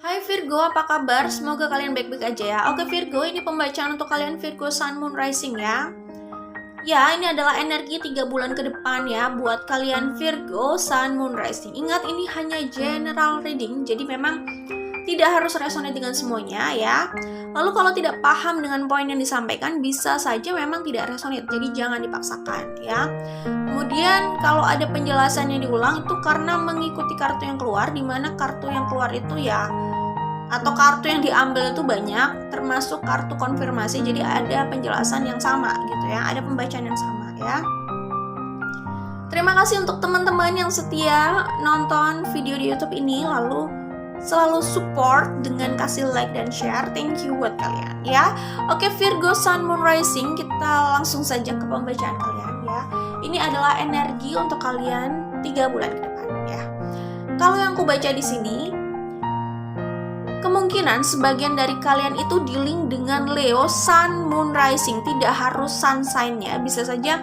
Hai Virgo, apa kabar? Semoga kalian baik-baik aja ya. Oke Virgo, ini pembacaan untuk kalian Virgo Sun Moon Rising ya. Ya, ini adalah energi 3 bulan ke depan ya buat kalian Virgo Sun Moon Rising. Ingat, ini hanya general reading, jadi memang tidak harus resonate dengan semuanya ya. Lalu kalau tidak paham dengan poin yang disampaikan, bisa saja memang tidak resonate, jadi jangan dipaksakan ya. Kemudian kalau ada penjelasan yang diulang itu karena mengikuti kartu yang keluar, dimana kartu yang keluar itu ya atau kartu yang diambil itu banyak, termasuk kartu konfirmasi, jadi ada penjelasan yang sama gitu ya, ada pembacaan yang sama ya. Terima kasih untuk teman-teman yang setia nonton video di YouTube ini, lalu selalu support dengan kasih like dan share. Thank you buat kalian ya. Oke Virgo Sun Moon Rising, kita langsung saja ke pembacaan kalian ya. Ini adalah energi untuk kalian 3 bulan ke depan ya. Kalau yang aku baca di sini, kemungkinan sebagian dari kalian itu dealing dengan Leo Sun Moon Rising, tidak harus Sun sign-nya, bisa saja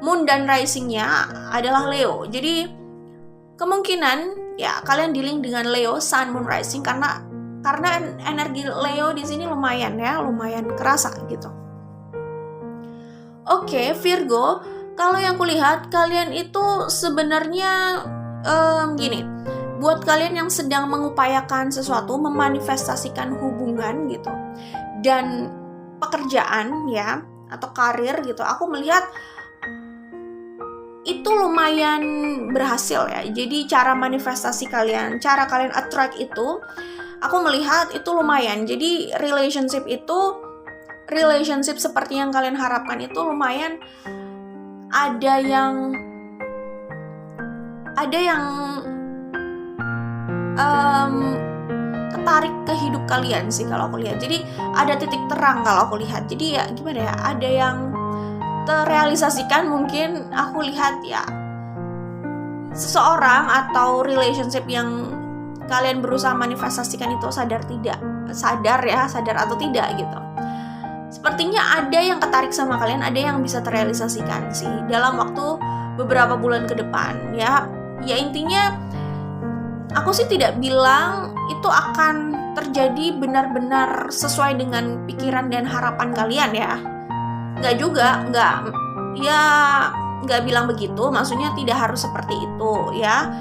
Moon dan Rising-nya adalah Leo. Jadi kemungkinan ya kalian dealing dengan Leo Sun Moon Rising karena energi Leo di sini lumayan ya, lumayan kerasa gitu. Oke Virgo, kalau yang kulihat kalian itu sebenarnya gini. Buat kalian yang sedang mengupayakan sesuatu, memanifestasikan hubungan gitu, dan pekerjaan ya, atau karir gitu, aku melihat itu lumayan berhasil ya. Jadi cara manifestasi kalian, cara kalian attract itu, aku melihat itu lumayan. Jadi relationship seperti yang kalian harapkan itu lumayan ada yang ketarik ke hidup kalian sih kalau aku lihat. Jadi ada titik terang kalau aku lihat. Jadi ya gimana ya, ada yang terrealisasikan, mungkin aku lihat ya seseorang atau relationship yang kalian berusaha manifestasikan itu sadar atau tidak gitu. Sepertinya ada yang ketarik sama kalian, ada yang bisa terrealisasikan sih dalam waktu beberapa bulan ke depan ya. Ya intinya aku sih tidak bilang itu akan terjadi benar-benar sesuai dengan pikiran dan harapan kalian ya. Nggak bilang begitu, maksudnya tidak harus seperti itu ya.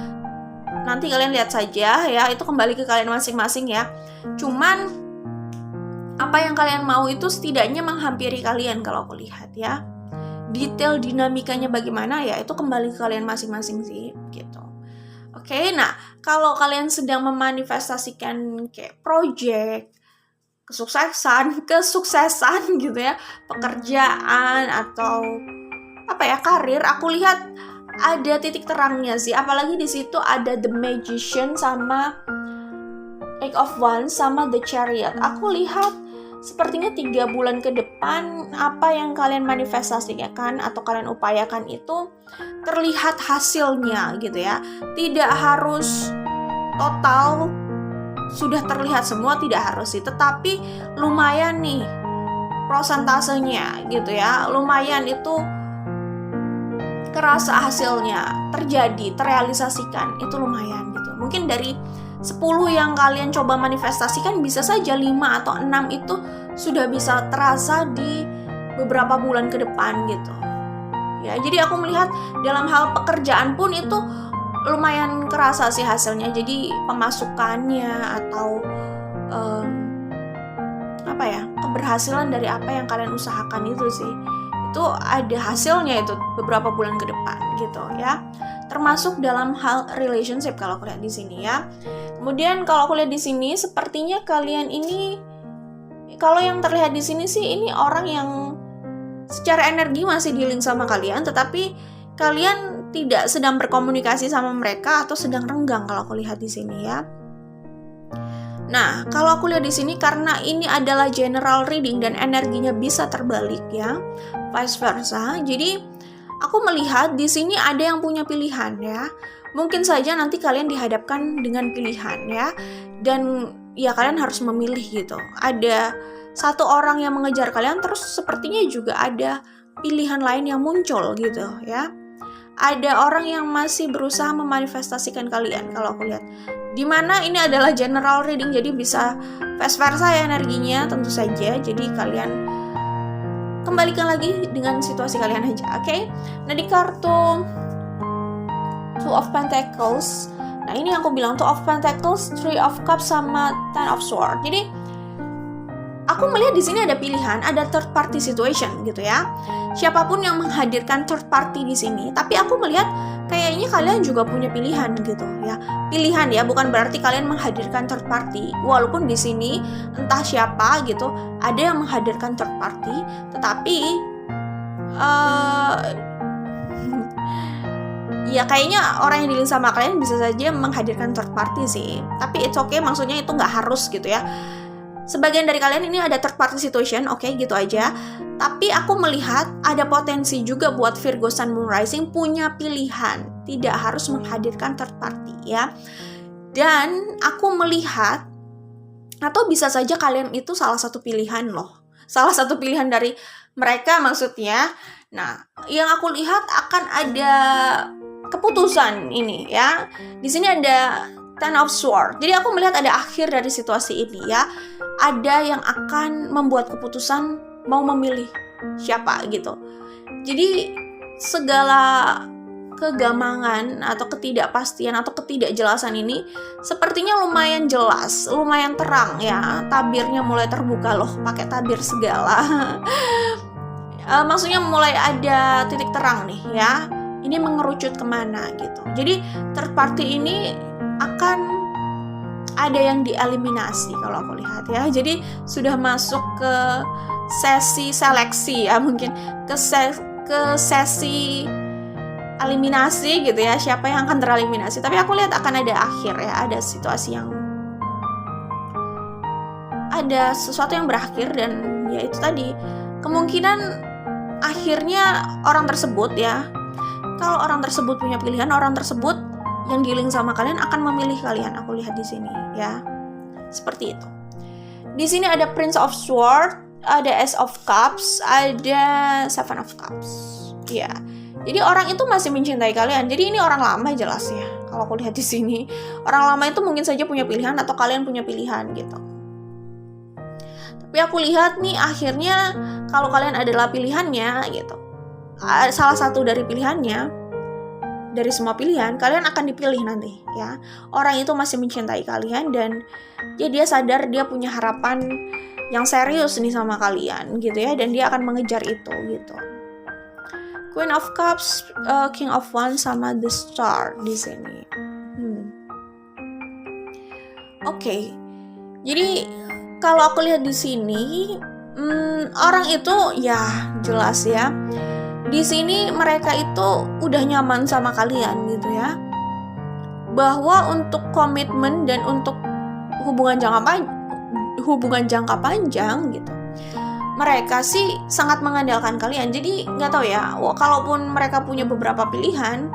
Nanti kalian lihat saja ya, itu kembali ke kalian masing-masing ya. Cuman apa yang kalian mau itu setidaknya menghampiri kalian kalau aku lihat ya. Detail dinamikanya bagaimana ya, itu kembali ke kalian masing-masing sih gitu. Oke, nah kalau kalian sedang memanifestasikan kayak project, kesuksesan gitu ya, pekerjaan atau karir, aku lihat ada titik terangnya sih. Apalagi di situ ada The Magician sama Eight of Wands sama The Chariot. Aku lihat sepertinya 3 bulan ke depan apa yang kalian manifestasikan atau kalian upayakan itu terlihat hasilnya gitu ya. Tidak harus total sudah terlihat semua, tidak harus sih, tetapi lumayan nih prosentasenya gitu ya. Lumayan itu kerasa hasilnya, terrealisasikan, itu lumayan gitu. Mungkin dari 10 yang kalian coba manifestasikan, bisa saja 5 atau 6 itu sudah bisa terasa di beberapa bulan ke depan gitu. Ya, jadi aku melihat dalam hal pekerjaan pun itu lumayan kerasa sih hasilnya. Jadi pemasukannya atau keberhasilan dari apa yang kalian usahakan itu sih, itu ada hasilnya itu beberapa bulan ke depan gitu ya. Termasuk dalam hal relationship kalau aku lihat di sini ya. Kemudian kalau aku lihat di sini sepertinya kalian ini, kalau yang terlihat di sini sih ini orang yang secara energi masih dealing sama kalian, tetapi kalian tidak sedang berkomunikasi sama mereka atau sedang renggang kalau aku lihat di sini ya. Nah, kalau aku lihat di sini karena ini adalah general reading dan energinya bisa terbalik ya, vice versa. Jadi aku melihat di sini ada yang punya pilihan ya. Mungkin saja nanti kalian dihadapkan dengan pilihan ya, dan ya kalian harus memilih gitu. Ada satu orang yang mengejar kalian, terus sepertinya juga ada pilihan lain yang muncul gitu ya. Ada orang yang masih berusaha memanifestasikan kalian kalau aku lihat. Dimana ini adalah general reading, jadi bisa vice versa ya energinya tentu saja. Jadi kalian kembalikan lagi dengan situasi kalian aja, oke? Nah di kartu Two of Pentacles, nah ini yang aku bilang Two of Pentacles, Three of Cups sama Ten of Swords. Jadi aku melihat di sini ada pilihan, ada third party situation gitu ya. Siapapun yang menghadirkan third party di sini, tapi aku melihat kayaknya kalian juga punya pilihan gitu ya. Pilihan ya, bukan berarti kalian menghadirkan third party. Walaupun di sini entah siapa gitu, ada yang menghadirkan third party, tetapi ya kayaknya orang yang dealing sama kalian bisa saja menghadirkan third party sih. Tapi it's okay, maksudnya itu nggak harus gitu ya. Sebagian dari kalian ini ada third party situation, oke, gitu aja. Tapi aku melihat ada potensi juga buat Virgo Sun Moon Rising punya pilihan, tidak harus menghadirkan third party ya. Dan aku melihat, atau bisa saja kalian itu salah satu pilihan loh, salah satu pilihan dari mereka maksudnya. Nah, yang aku lihat akan ada keputusan ini ya. Di sini ada Ten of Swords. Jadi aku melihat ada akhir dari situasi ini ya. Ada yang akan membuat keputusan mau memilih siapa gitu. Jadi segala kegamangan atau ketidakpastian atau ketidakjelasan ini sepertinya lumayan jelas, lumayan terang ya. Tabirnya mulai terbuka loh, pakai tabir segala. Maksudnya mulai ada titik terang nih ya. Ini mengerucut kemana gitu. Jadi third party ini akan ada yang dieliminasi kalau aku lihat ya. Jadi sudah masuk ke sesi seleksi ya, mungkin ke sesi eliminasi gitu ya, siapa yang akan tereliminasi. Tapi aku lihat akan ada akhir ya, ada situasi yang ada sesuatu yang berakhir. Dan ya itu tadi, kemungkinan akhirnya orang tersebut ya, kalau orang tersebut punya pilihan, orang tersebut yang dealing sama kalian akan memilih kalian. Aku lihat di sini ya, seperti itu. Di sini ada Prince of Swords, ada Ace of Cups, ada Seven of Cups. Ya, jadi orang itu masih mencintai kalian. Jadi ini orang lama jelas ya. Kalau aku lihat di sini, orang lama itu mungkin saja punya pilihan atau kalian punya pilihan gitu. Tapi aku lihat nih akhirnya kalau kalian adalah pilihannya gitu, salah satu dari pilihannya, dari semua pilihan, kalian akan dipilih nanti ya. Orang itu masih mencintai kalian dan ya dia sadar dia punya harapan yang serius nih sama kalian gitu ya, dan dia akan mengejar itu gitu. Queen of Cups, King of Wands sama The Star di sini. Oke. Jadi kalau aku lihat di sini, orang itu ya jelas ya. Di sini mereka itu udah nyaman sama kalian gitu ya. Bahwa untuk komitmen dan untuk hubungan jangka panjang gitu, mereka sih sangat mengandalkan kalian. Jadi nggak tahu ya, kalaupun mereka punya beberapa pilihan,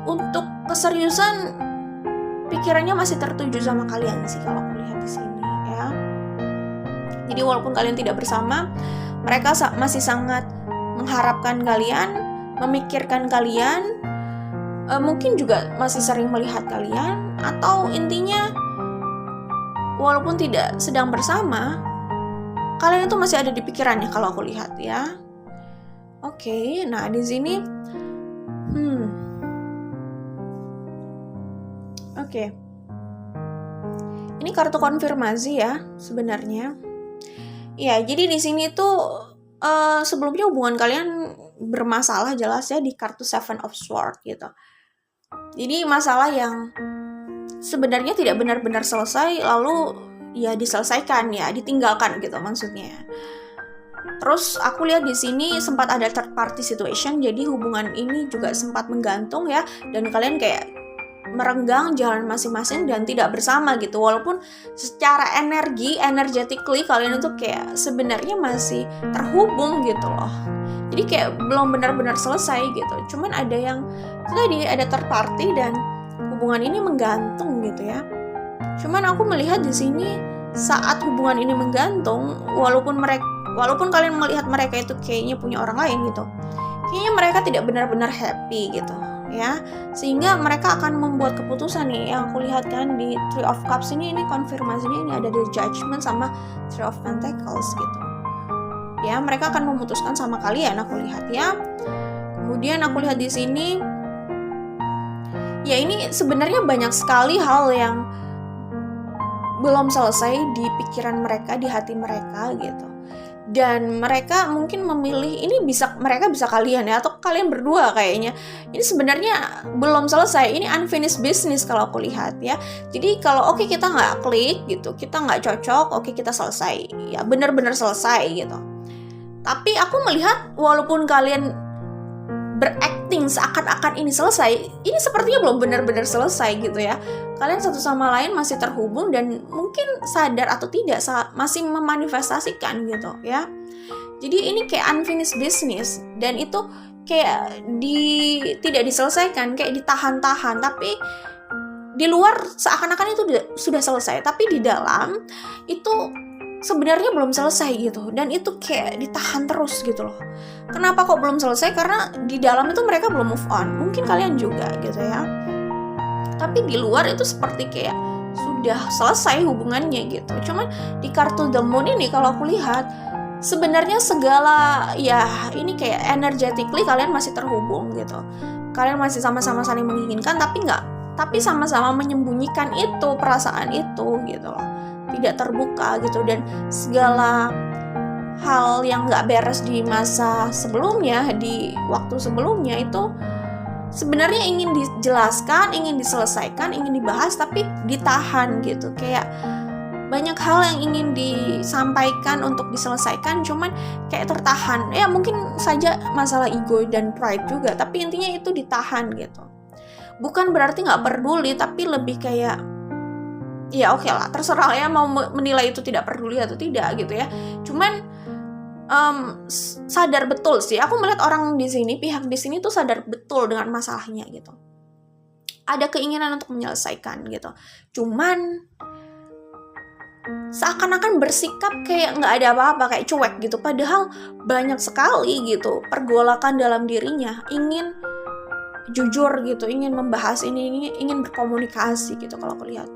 untuk keseriusan pikirannya masih tertuju sama kalian sih kalau aku lihat di sini ya. Jadi walaupun kalian tidak bersama, mereka masih sangat mengharapkan kalian, memikirkan kalian, mungkin juga masih sering melihat kalian, atau intinya walaupun tidak sedang bersama, kalian itu masih ada di pikirannya kalau aku lihat ya. Oke, nah di sini oke. Ini kartu konfirmasi ya sebenarnya. Ya, jadi di sini tuh sebelumnya hubungan kalian bermasalah jelas ya di kartu Seven of Swords gitu. Jadi masalah yang sebenarnya tidak benar-benar selesai lalu ya diselesaikan ya, ditinggalkan gitu maksudnya. Terus aku lihat di sini sempat ada third party situation, jadi hubungan ini juga sempat menggantung ya, dan kalian kayak merenggang jalan masing-masing dan tidak bersama gitu. Walaupun secara energetically kalian itu kayak sebenarnya masih terhubung gitu loh. Jadi kayak belum benar-benar selesai gitu. Cuman ada yang tadi ada third party dan hubungan ini menggantung gitu ya. Cuman aku melihat di sini saat hubungan ini menggantung, walaupun kalian melihat mereka itu kayaknya punya orang lain gitu, kayaknya mereka tidak benar-benar happy gitu ya. Sehingga mereka akan membuat keputusan nih, yang aku lihat kan di Three of Cups ini konfirmasinya ini ada the Judgment sama Three of Pentacles gitu. Ya, mereka akan memutuskan sama kalian, aku lihat ya. Kemudian aku lihat di sini, ya ini sebenarnya banyak sekali hal yang belum selesai di pikiran mereka, di hati mereka gitu. Dan mereka mungkin memilih, ini mereka bisa kalian ya, atau kalian berdua kayaknya. Ini sebenarnya belum selesai, ini unfinished business kalau aku lihat ya. Jadi kalau oke, kita nggak klik gitu, kita nggak cocok, oke kita selesai. Ya benar-benar selesai gitu. Tapi aku melihat walaupun kalian berakting seakan-akan ini selesai, ini sepertinya belum benar-benar selesai gitu ya. Kalian satu sama lain masih terhubung dan mungkin sadar atau tidak masih memanifestasikan gitu ya. Jadi ini kayak unfinished business, dan itu kayak tidak diselesaikan, kayak ditahan-tahan, tapi di luar seakan-akan itu sudah selesai, tapi di dalam itu sebenarnya belum selesai gitu, dan itu kayak ditahan terus gitu loh. Kenapa kok belum selesai? Karena di dalam itu mereka belum move on. Mungkin kalian juga gitu ya. Tapi di luar itu seperti kayak sudah selesai hubungannya gitu. Cuman di kartu The Moon ini kalau aku lihat, sebenarnya segala ya ini kayak energetically kalian masih terhubung gitu. Kalian masih sama-sama saling menginginkan, tapi sama-sama menyembunyikan itu, perasaan itu gitu loh. Tidak terbuka gitu, dan segala hal yang nggak beres di masa sebelumnya, di waktu sebelumnya itu sebenarnya ingin dijelaskan, ingin diselesaikan, ingin dibahas, tapi ditahan gitu. Kayak banyak hal yang ingin disampaikan untuk diselesaikan, cuman kayak tertahan. Ya mungkin saja masalah ego dan pride juga, tapi intinya itu ditahan gitu. Bukan berarti nggak peduli, tapi lebih kayak ya oke lah, terserah ya mau menilai itu tidak peduli atau tidak gitu ya. Cuman sadar betul sih, aku melihat orang di sini, pihak di sini tuh sadar betul dengan masalahnya gitu. Ada keinginan untuk menyelesaikan gitu. Cuman seakan-akan bersikap kayak nggak ada apa-apa, kayak cuek gitu. Padahal banyak sekali gitu pergolakan dalam dirinya, ingin jujur gitu, ingin membahas ini, ingin berkomunikasi gitu kalau aku lihat.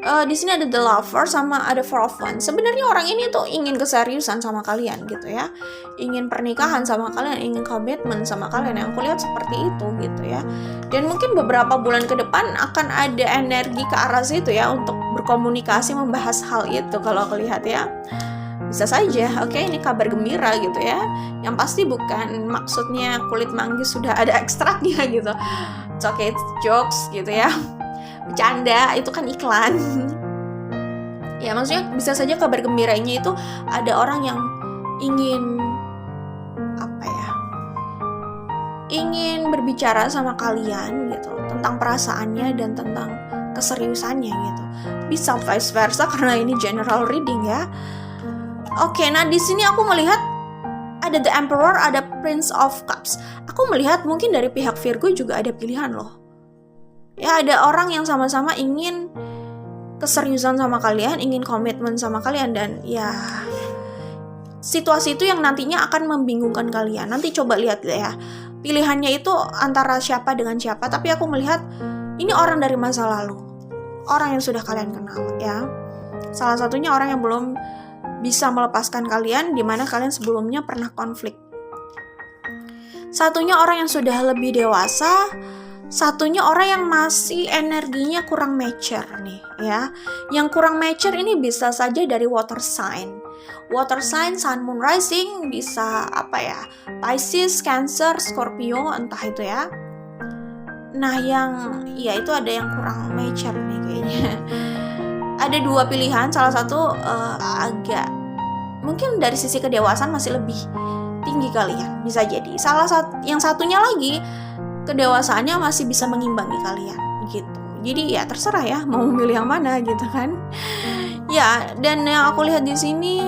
Di sini ada The Lover sama ada Four of Wands. Sebenarnya orang ini tuh ingin keseriusan sama kalian gitu ya, ingin pernikahan sama kalian, ingin komitmen sama kalian. Yang aku lihat seperti itu gitu ya. Dan mungkin beberapa bulan ke depan akan ada energi ke arah situ ya, untuk berkomunikasi, membahas hal itu kalau aku lihat ya. Bisa saja, oke, ini kabar gembira gitu ya. Yang pasti bukan maksudnya kulit manggis sudah ada ekstraknya gitu. It's okay, it's jokes gitu ya. Bercanda, itu kan iklan. Ya maksudnya bisa saja kabar gembiranya itu ada orang yang ingin ingin berbicara sama kalian gitu tentang perasaannya dan tentang keseriusannya gitu. Bisa vice versa karena ini general reading ya. Oke, nah di sini aku melihat ada The Emperor, ada Prince of Cups. Aku melihat mungkin dari pihak Virgo juga ada pilihan loh. Ya ada orang yang sama-sama ingin keseriusan sama kalian, ingin komitmen sama kalian, dan ya situasi itu yang nantinya akan membingungkan kalian. Nanti coba lihat ya, pilihannya itu antara siapa dengan siapa, tapi aku melihat ini orang dari masa lalu, orang yang sudah kalian kenal ya. Salah satunya orang yang belum bisa melepaskan kalian, dimana kalian sebelumnya pernah konflik. Satunya orang yang sudah lebih dewasa, satunya orang yang masih energinya kurang mature nih ya. Yang kurang mature ini bisa saja dari water sign, Sun, Moon, Rising, bisa Pisces, Cancer, Scorpio, entah itu ya. Nah yang ya itu ada yang kurang mature nih kayaknya. Ada dua pilihan, salah satu agak mungkin dari sisi kedewasaan masih lebih tinggi kalian, bisa jadi. Yang satunya lagi kedewasaannya masih bisa mengimbangi kalian gitu. Jadi ya terserah ya mau memilih yang mana gitu kan. Ya, dan yang aku lihat di sini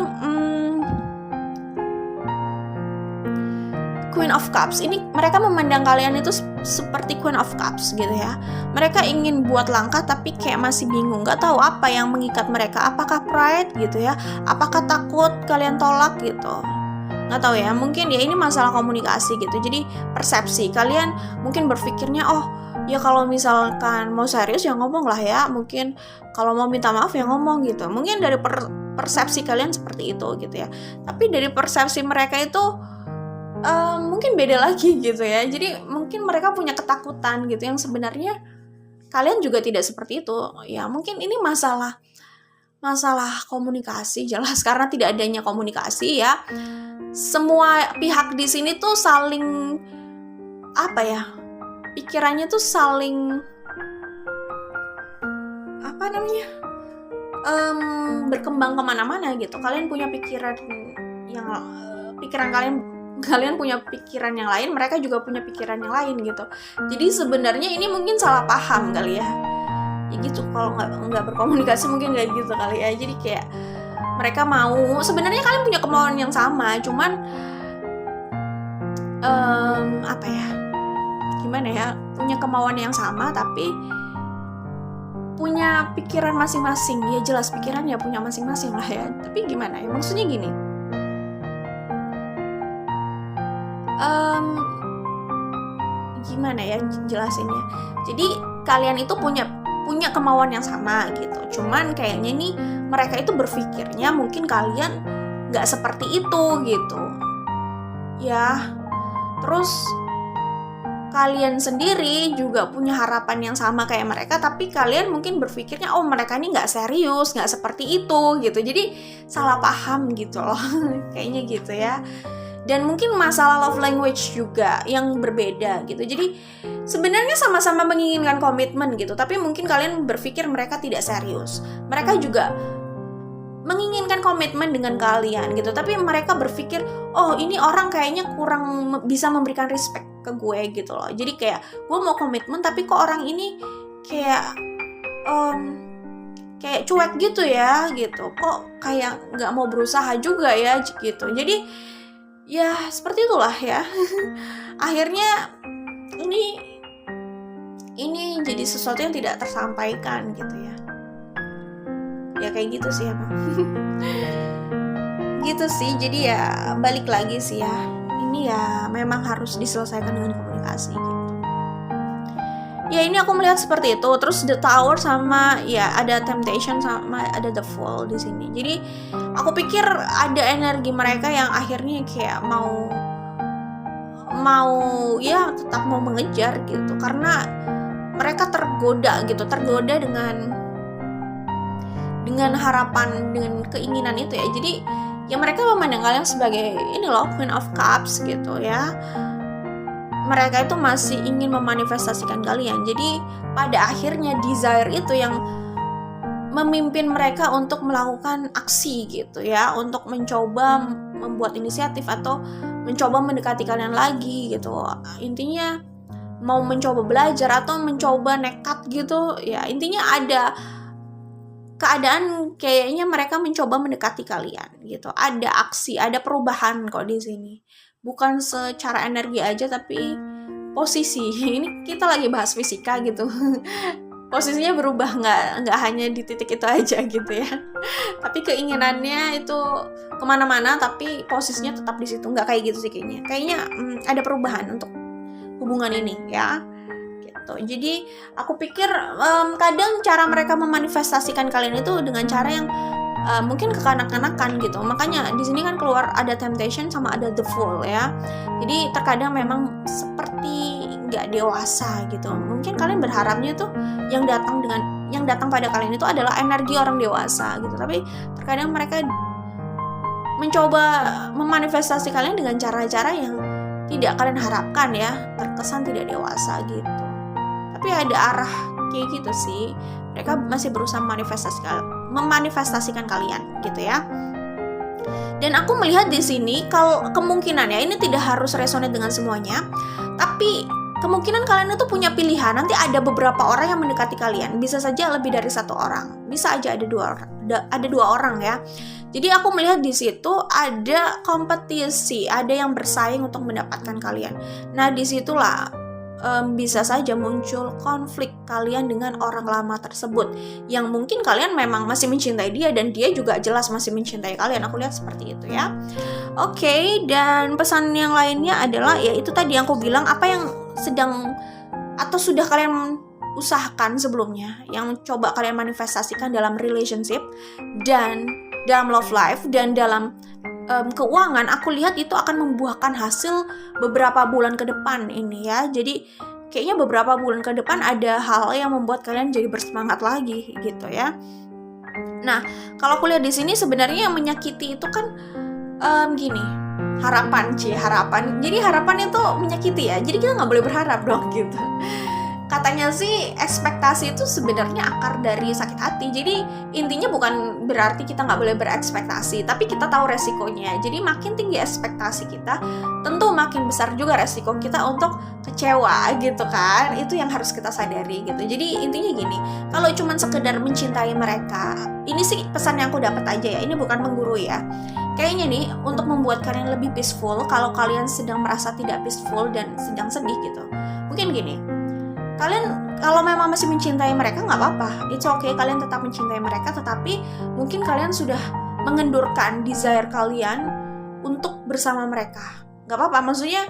Queen of Cups. Ini mereka memandang kalian itu seperti Queen of Cups gitu ya. Mereka ingin buat langkah tapi kayak masih bingung, gak tahu apa yang mengikat mereka. Apakah pride gitu ya, apakah takut kalian tolak gitu. nggak tahu ya, mungkin ya ini masalah komunikasi gitu. Jadi persepsi kalian mungkin berpikirnya, oh ya kalau misalkan mau serius ya ngomong lah ya, mungkin kalau mau minta maaf ya ngomong gitu. Mungkin dari persepsi kalian seperti itu gitu ya, tapi dari persepsi mereka itu mungkin beda lagi gitu ya. Jadi mungkin mereka punya ketakutan gitu yang sebenarnya kalian juga tidak seperti itu ya. Mungkin ini masalah komunikasi jelas, karena tidak adanya komunikasi ya. Semua pihak di sini tuh saling apa ya, pikirannya tuh saling apa namanya, berkembang kemana-mana gitu. Kalian punya pikiran yang kalian punya pikiran yang lain, mereka juga punya pikiran yang lain gitu. Jadi sebenarnya ini mungkin salah paham kali ya gitu. Kalau nggak berkomunikasi mungkin kayak gitu kali ya. Jadi kayak mereka mau, sebenarnya kalian punya kemauan yang sama, cuman apa ya, gimana ya, punya kemauan yang sama tapi punya pikiran masing-masing. Ya jelas pikiran ya punya masing-masing lah ya, tapi gimana ya, maksudnya gini, gimana ya jelasinnya. Jadi kalian itu punya kemauan yang sama gitu, cuman kayaknya nih mereka itu berpikirnya mungkin kalian nggak seperti itu gitu ya. Terus kalian sendiri juga punya harapan yang sama kayak mereka, tapi kalian mungkin berpikirnya oh mereka ini nggak serius, nggak seperti itu gitu. Jadi salah paham gitu loh kayaknya gitu ya. Dan mungkin masalah love language juga yang berbeda gitu. Jadi sebenarnya sama-sama menginginkan komitmen gitu, tapi mungkin kalian berpikir mereka tidak serius. Mereka juga menginginkan komitmen dengan kalian gitu, tapi mereka berpikir oh ini orang kayaknya kurang bisa memberikan respect ke gue gitu loh. Jadi kayak gue mau komitmen tapi kok orang ini kayak kayak cuek gitu ya gitu, kok kayak nggak mau berusaha juga ya gitu. Jadi ya seperti itulah ya. Akhirnya ini jadi sesuatu yang tidak tersampaikan gitu ya. Ya kayak gitu sih emang. Gitu sih. Jadi ya balik lagi sih ya, ini ya memang harus diselesaikan dengan komunikasi gitu. Ya ini aku melihat seperti itu. Terus The Tower sama ya ada Temptation sama ada The Fall di sini. Jadi aku pikir ada energi mereka yang akhirnya kayak mau ya tetap mau mengejar gitu, karena mereka tergoda dengan harapan, dengan keinginan itu ya. Jadi ya mereka memandang kalian sebagai ini loh Queen of Cups gitu ya. Mereka itu masih ingin memanifestasikan kalian. Jadi pada akhirnya desire itu yang memimpin mereka untuk melakukan aksi gitu ya, untuk mencoba membuat inisiatif atau mencoba mendekati kalian lagi gitu. Intinya mau mencoba belajar atau mencoba nekat gitu ya. Intinya ada keadaan kayaknya mereka mencoba mendekati kalian gitu. Ada aksi, ada perubahan kok di sini. Bukan secara energi aja tapi posisi. Ini kita lagi bahas fisika gitu. Posisinya berubah, nggak hanya di titik itu aja gitu ya. Tapi keinginannya itu kemana-mana, tapi posisinya tetap di situ. Nggak kayak gitu sih kayaknya. Kayaknya ada perubahan untuk hubungan ini ya. Gitu. Jadi aku pikir kadang cara mereka memanifestasikan kalian itu dengan cara yang mungkin kekanak-kanakan gitu. Makanya di sini kan keluar ada Temptation sama ada The Fool ya. Jadi terkadang memang seperti nggak dewasa gitu. Mungkin kalian berharapnya tuh yang datang pada kalian itu adalah energi orang dewasa gitu. Tapi terkadang mereka mencoba memanifestasi kalian dengan cara-cara yang tidak kalian harapkan ya. Terkesan tidak dewasa gitu. Tapi ada arah kayak gitu sih. Mereka masih berusaha memanifestasikan kalian gitu ya. Dan aku melihat di sini kalau kemungkinan ya, ini tidak harus resonate dengan semuanya, tapi kemungkinan kalian itu punya pilihan. Nanti ada beberapa orang yang mendekati kalian, bisa saja lebih dari satu orang, bisa aja ada dua orang ya. Jadi aku melihat di situ ada kompetisi, ada yang bersaing untuk mendapatkan kalian. Nah disitulah bisa saja muncul konflik kalian dengan orang lama tersebut, yang mungkin kalian memang masih mencintai dia dan dia juga jelas masih mencintai kalian. Aku lihat seperti itu ya. Oke, dan pesan yang lainnya adalah ya itu tadi yang aku bilang, apa yang sedang atau sudah kalian usahakan sebelumnya, yang coba kalian manifestasikan dalam relationship dan dalam love life dan dalam keuangan, aku lihat itu akan membuahkan hasil beberapa bulan ke depan ini ya. Jadi kayaknya beberapa bulan ke depan ada hal yang membuat kalian jadi bersemangat lagi gitu ya. Nah, kalau aku lihat di sini sebenarnya yang menyakiti itu kan gini, harapan. Jadi harapan itu menyakiti ya. Jadi kita nggak boleh berharap dong gitu. Katanya sih ekspektasi itu sebenarnya akar dari sakit hati. Jadi intinya bukan berarti kita nggak boleh berekspektasi, tapi kita tahu resikonya. Jadi makin tinggi ekspektasi kita, tentu makin besar juga resiko kita untuk kecewa gitu kan. Itu yang harus kita sadari gitu. Jadi intinya gini, kalau cuma sekedar mencintai mereka, ini sih pesan yang aku dapat aja ya, ini bukan menggurui ya. Kayaknya nih, untuk membuat kalian lebih peaceful, kalau kalian sedang merasa tidak peaceful dan sedang sedih gitu, mungkin gini, kalian kalau memang masih mencintai mereka nggak apa-apa, it's okay, kalian tetap mencintai mereka, tetapi mungkin kalian sudah mengendurkan desire kalian untuk bersama mereka. Nggak apa-apa, maksudnya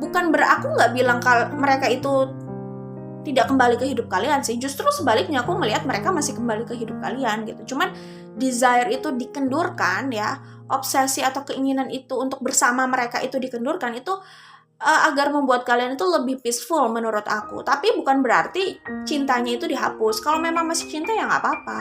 bukan aku nggak bilang mereka itu tidak kembali ke hidup kalian sih, justru sebaliknya aku melihat mereka masih kembali ke hidup kalian gitu. Cuman desire itu dikendurkan ya, obsesi atau keinginan itu untuk bersama mereka itu dikendurkan, itu agar membuat kalian itu lebih peaceful menurut aku. Tapi bukan berarti cintanya itu dihapus. Kalau memang masih cinta ya nggak apa-apa.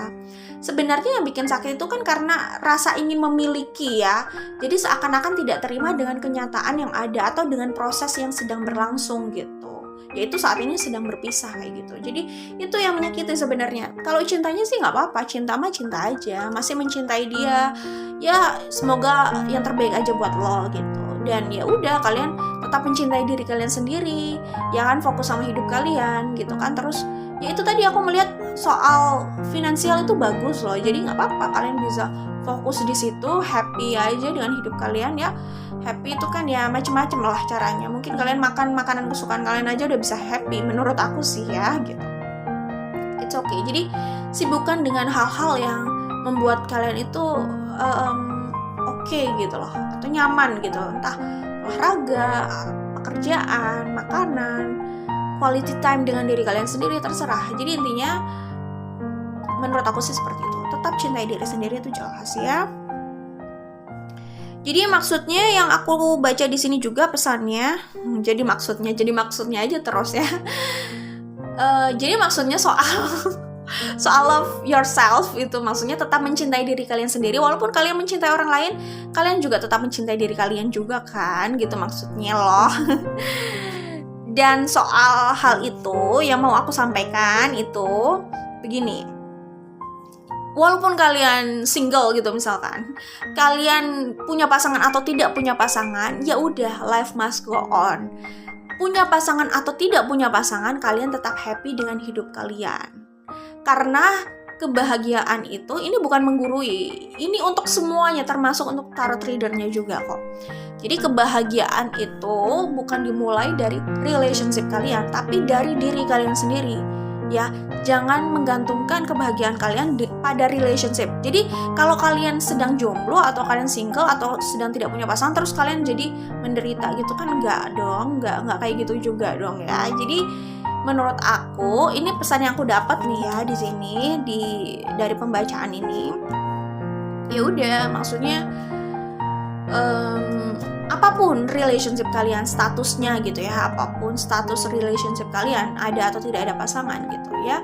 Sebenarnya yang bikin sakit itu kan karena rasa ingin memiliki ya. Jadi seakan-akan tidak terima dengan kenyataan yang ada atau dengan proses yang sedang berlangsung gitu. Yaitu saat ini sedang berpisah kayak gitu. Jadi itu yang menyakiti sebenarnya. Kalau cintanya sih nggak apa-apa, cinta mah cinta aja. Masih mencintai dia, ya semoga yang terbaik aja buat lo gitu. Dan ya udah, kalian tetap mencintai diri kalian sendiri, ya kan, fokus sama hidup kalian gitu kan. Terus ya itu tadi aku melihat soal finansial itu bagus loh, jadi nggak apa-apa, kalian bisa fokus di situ, happy aja dengan hidup kalian ya. Happy itu kan ya macem-macem lah caranya. Mungkin kalian makan makanan kesukaan kalian aja udah bisa happy, menurut aku sih ya gitu. It's okay. Jadi sibukkan dengan hal-hal yang membuat kalian itu oke gitu loh, atau nyaman gitu, entah olahraga, pekerjaan, makanan, quality time dengan diri kalian sendiri, terserah. Jadi intinya menurut aku sih seperti itu, tetap cintai diri sendiri itu jelas ya. Jadi maksudnya yang aku baca di sini juga pesannya, jadi maksudnya aja terus ya. Jadi maksudnya soal love yourself itu maksudnya tetap mencintai diri kalian sendiri. Walaupun kalian mencintai orang lain, kalian juga tetap mencintai diri kalian juga kan, gitu maksudnya loh. Dan soal hal itu yang mau aku sampaikan itu begini, walaupun kalian single gitu misalkan, kalian punya pasangan atau tidak punya pasangan, ya udah, life must go on. Punya pasangan atau tidak punya pasangan, kalian tetap happy dengan hidup kalian. Karena kebahagiaan itu, ini bukan menggurui, ini untuk semuanya, termasuk untuk tarot readernya juga kok. Jadi kebahagiaan itu bukan dimulai dari relationship kalian, tapi dari diri kalian sendiri. Ya, jangan menggantungkan kebahagiaan kalian pada relationship. Jadi kalau kalian sedang jomblo atau kalian single atau sedang tidak punya pasangan terus kalian jadi menderita gitu kan, enggak dong, enggak kayak gitu juga dong ya. Jadi menurut aku ini pesan yang aku dapat nih ya di sini dari pembacaan ini. Ya udah, maksudnya apapun relationship kalian statusnya gitu ya, apapun status relationship kalian, ada atau tidak ada pasangan gitu ya,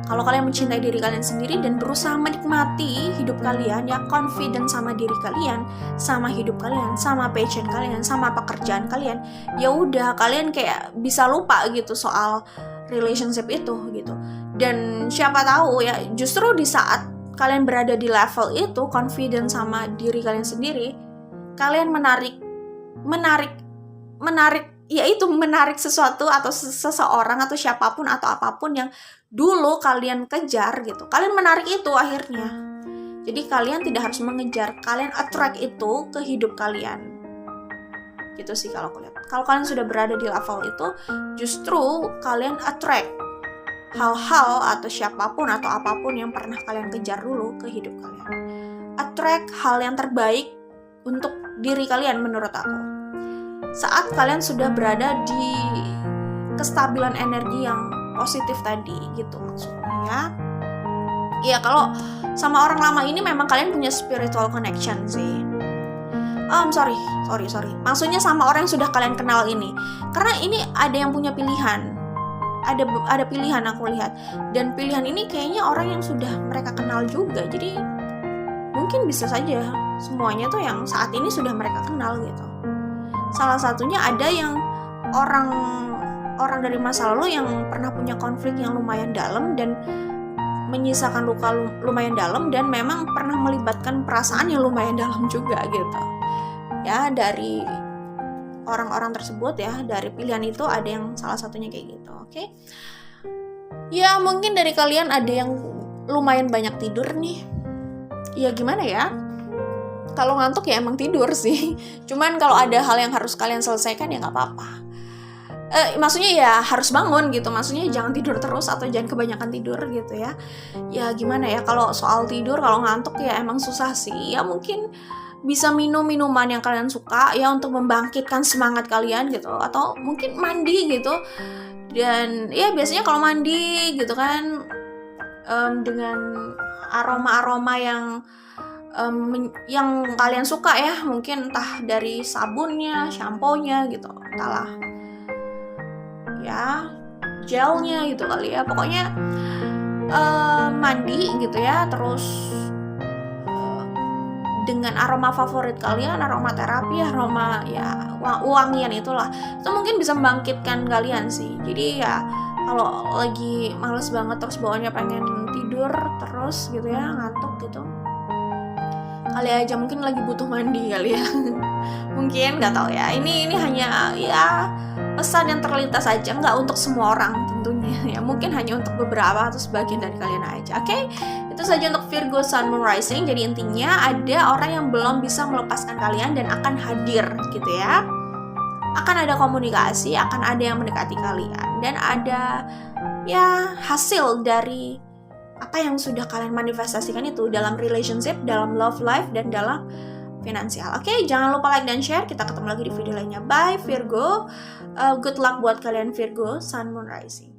kalau kalian mencintai diri kalian sendiri dan berusaha menikmati hidup kalian ya, confident sama diri kalian, sama hidup kalian, sama passion kalian, sama pekerjaan kalian, ya udah, kalian kayak bisa lupa gitu soal relationship itu gitu. Dan siapa tahu ya, justru di saat kalian berada di level itu, confident sama diri kalian sendiri, kalian menarik sesuatu atau seseorang atau siapapun atau apapun yang dulu kalian kejar gitu. Kalian menarik itu akhirnya. Jadi kalian tidak harus mengejar, kalian attract itu ke hidup kalian. gitu sih kalau aku lihat. Kalau kalian sudah berada di level itu, justru kalian attract hal-hal atau siapapun atau apapun yang pernah kalian kejar dulu ke hidup kalian. Attract hal yang terbaik untuk diri kalian menurut aku. Saat kalian sudah berada di kestabilan energi yang positif tadi gitu maksudnya ya. Ya kalau sama orang lama ini memang kalian punya spiritual connection sih. Sorry. Maksudnya sama orang yang sudah kalian kenal ini. Karena ini ada yang punya pilihan. Ada pilihan aku lihat. Dan pilihan ini kayaknya orang yang sudah mereka kenal juga. Jadi mungkin bisa saja semuanya tuh yang saat ini sudah mereka kenal gitu. Salah satunya ada yang orang dari masa lalu yang pernah punya konflik yang lumayan dalam dan menyisakan luka lumayan dalam dan memang pernah melibatkan perasaan yang lumayan dalam juga gitu. Ya, dari orang-orang tersebut ya, dari pilihan itu ada yang salah satunya kayak gitu, oke? Ya, mungkin dari kalian ada yang lumayan banyak tidur nih. Ya gimana ya? Kalau ngantuk ya emang tidur sih. Cuman kalau ada hal yang harus kalian selesaikan ya nggak apa-apa. Maksudnya ya harus bangun gitu. Maksudnya jangan tidur terus atau jangan kebanyakan tidur gitu ya. Ya gimana ya, kalau soal tidur, kalau ngantuk ya emang susah sih. Ya mungkin bisa minum minuman yang kalian suka ya untuk membangkitkan semangat kalian gitu, atau mungkin mandi gitu. Dan ya biasanya kalau mandi gitu kan dengan aroma-aroma yang kalian suka ya, mungkin entah dari sabunnya, shampoo-nya gitu, entahlah ya, gelnya gitu kali ya, pokoknya mandi gitu ya, terus dengan aroma favorit kalian, aroma terapi, aroma ya wangian itulah, itu mungkin bisa membangkitkan kalian sih. Jadi ya kalau lagi males banget terus bawaannya pengen tidur terus gitu ya, ngantuk gitu, kali aja mungkin lagi butuh mandi kali ya. Mungkin nggak tahu ya, ini hanya ya pesan yang terlintas aja, nggak untuk semua orang tentunya ya, mungkin hanya untuk beberapa atau sebagian dari kalian aja. Oke, itu saja untuk Virgo Sun Moon Rising. Jadi intinya ada orang yang belum bisa melepaskan kalian dan akan hadir gitu ya, akan ada komunikasi, akan ada yang mendekati kalian, dan ada ya hasil dari apa yang sudah kalian manifestasikan itu dalam relationship, dalam love life, dan dalam finansial. Oke, jangan lupa like dan share. Kita ketemu lagi di video lainnya. Bye Virgo. Good luck buat kalian Virgo Sun Moon Rising.